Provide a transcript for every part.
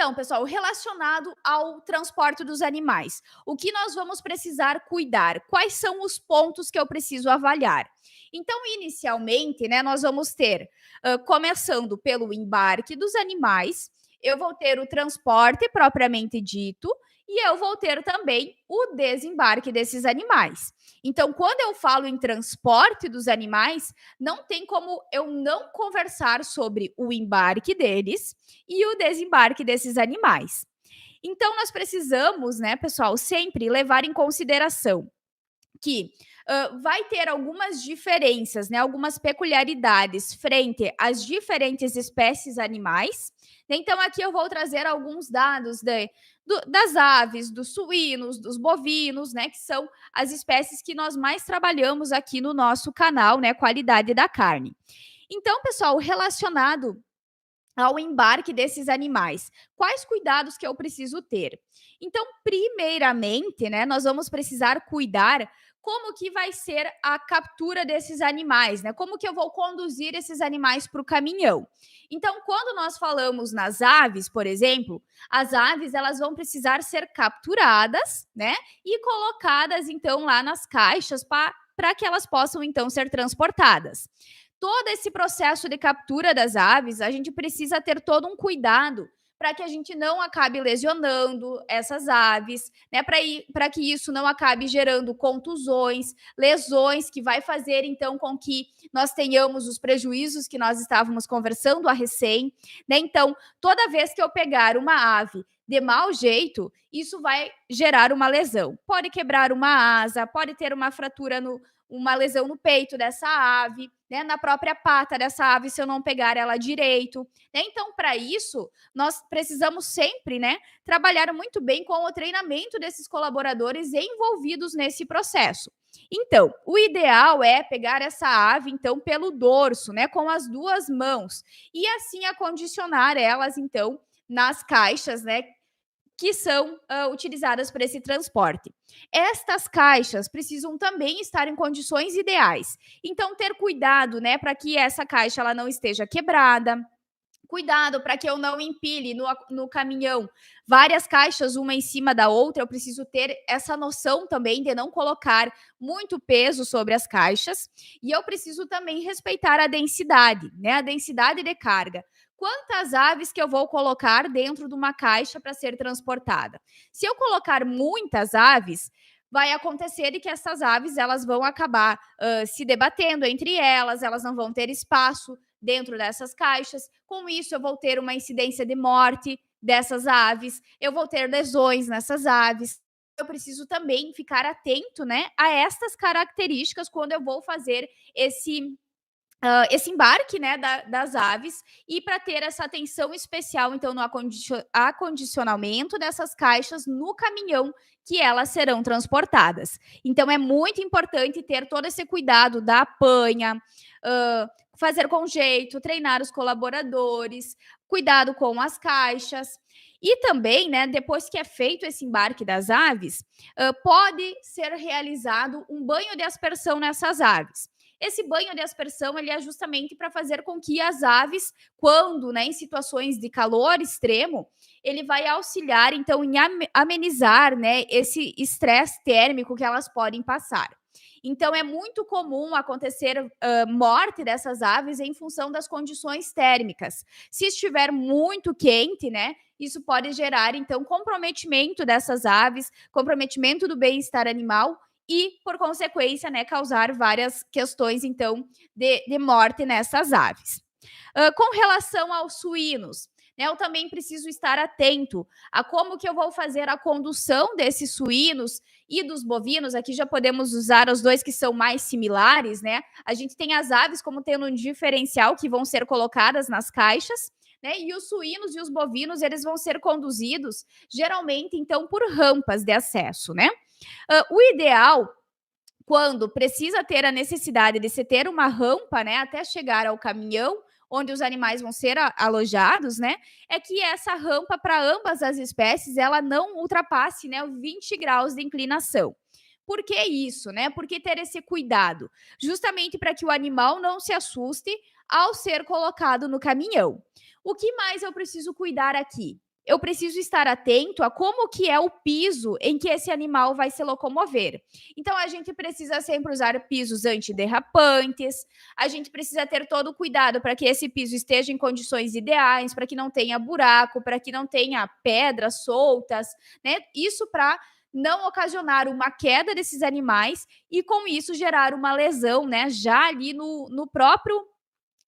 Então, pessoal, relacionado ao transporte dos animais, o que nós vamos precisar cuidar? Quais são os pontos que eu preciso avaliar? Então, inicialmente, né, nós vamos ter, começando pelo embarque dos animais, eu vou ter o transporte propriamente dito e eu vou ter também o desembarque desses animais. Então, quando eu falo em transporte dos animais, não tem como eu não conversar sobre o embarque deles e o desembarque desses animais. Então, nós precisamos, né, pessoal, sempre levar em consideração que vai ter algumas diferenças, né, algumas peculiaridades frente às diferentes espécies animais. Então, aqui eu vou trazer alguns dados das aves, dos suínos, dos bovinos, né, que são as espécies que nós mais trabalhamos aqui no nosso canal, né, qualidade da carne. Então, pessoal, relacionado ao embarque desses animais. Quais cuidados que eu preciso ter? Então, primeiramente, né, nós vamos precisar cuidar como que vai ser a captura desses animais, né? Como que eu vou conduzir esses animais para o caminhão? Então, quando nós falamos nas aves, por exemplo, as aves elas vão precisar ser capturadas, né? E colocadas então lá nas caixas para que elas possam então ser transportadas. Todo esse processo de captura das aves, a gente precisa ter todo um cuidado para que a gente não acabe lesionando essas aves, né? Para que isso não acabe gerando contusões, lesões, que vai fazer então com que nós tenhamos os prejuízos que nós estávamos conversando a recém, né? Então, toda vez que eu pegar uma ave de mau jeito, isso vai gerar uma lesão. Pode quebrar uma asa, pode ter uma fratura uma lesão no peito dessa ave, né, na própria pata dessa ave, se eu não pegar ela direito. Né? Então, para isso, nós precisamos sempre, né, trabalhar muito bem com o treinamento desses colaboradores envolvidos nesse processo. Então, o ideal é pegar essa ave, então, pelo dorso, né, com as duas mãos, e assim acondicionar elas, então, nas caixas, né, que são utilizadas para esse transporte. Estas caixas precisam também estar em condições ideais. Então, ter cuidado, né, para que essa caixa ela não esteja quebrada. Cuidado para que eu não empilhe no caminhão várias caixas uma em cima da outra. Eu preciso ter essa noção também de não colocar muito peso sobre as caixas. E eu preciso também respeitar a densidade, né? A densidade de carga. Quantas aves que eu vou colocar dentro de uma caixa para ser transportada? Se eu colocar muitas aves, vai acontecer de que essas aves elas vão acabar se debatendo entre elas não vão ter espaço dentro dessas caixas. Com isso, eu vou ter uma incidência de morte dessas aves, eu vou ter lesões nessas aves. Eu preciso também ficar atento, né, a estas características quando eu vou fazer esse embarque, né, das aves, e para ter essa atenção especial, então, no acondicionamento dessas caixas no caminhão que elas serão transportadas. Então, é muito importante ter todo esse cuidado da apanha, fazer com jeito, treinar os colaboradores, cuidado com as caixas. E também, né, depois que é feito esse embarque das aves, pode ser realizado um banho de aspersão nessas aves. Esse banho de aspersão ele é justamente para fazer com que as aves, quando, né, em situações de calor extremo, ele vai auxiliar, então, em amenizar, né, esse estresse térmico que elas podem passar. Então, é muito comum acontecer morte dessas aves em função das condições térmicas. Se estiver muito quente, né, isso pode gerar, então, comprometimento dessas aves, comprometimento do bem-estar animal e, por consequência, né, causar várias questões, então, de morte nessas aves. Com relação aos suínos, né, eu também preciso estar atento a como que eu vou fazer a condução desses suínos e dos bovinos. Aqui já podemos usar os dois que são mais similares, né? A gente tem as aves como tendo um diferencial que vão ser colocadas nas caixas, né? E os suínos e os bovinos, eles vão ser conduzidos geralmente, então, por rampas de acesso, né? O ideal, quando precisa ter a necessidade de se ter uma rampa, né, até chegar ao caminhão, onde os animais vão ser alojados, né, é que essa rampa para ambas as espécies, ela não ultrapasse, né, 20 graus de inclinação. Por que isso, né? Por que ter esse cuidado? Justamente para que o animal não se assuste ao ser colocado no caminhão. O que mais eu preciso cuidar aqui? eu preciso estar atento a como que é o piso em que esse animal vai se locomover. Então, a gente precisa sempre usar pisos antiderrapantes, a gente precisa ter todo o cuidado para que esse piso esteja em condições ideais, para que não tenha buraco, para que não tenha pedras soltas, né? Isso para não ocasionar uma queda desses animais e, com isso, gerar uma lesão, né? Já ali no próprio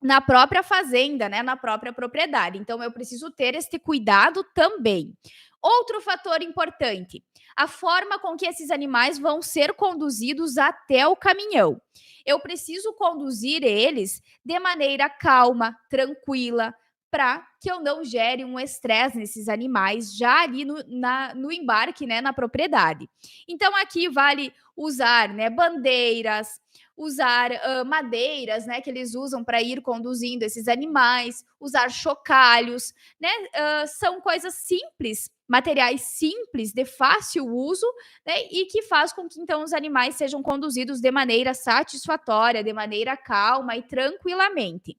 na própria fazenda, né, na própria propriedade. Então, eu preciso ter este cuidado também. Outro fator importante, a forma com que esses animais vão ser conduzidos até o caminhão. Eu preciso conduzir eles de maneira calma, tranquila, para que eu não gere um estresse nesses animais já ali no embarque, né, na propriedade. Então, aqui vale usar, né, bandeiras, usar madeiras, né, que eles usam para ir conduzindo esses animais, usar chocalhos, né, são coisas simples, materiais simples, de fácil uso, né, e que faz com que então os animais sejam conduzidos de maneira satisfatória, de maneira calma e tranquilamente.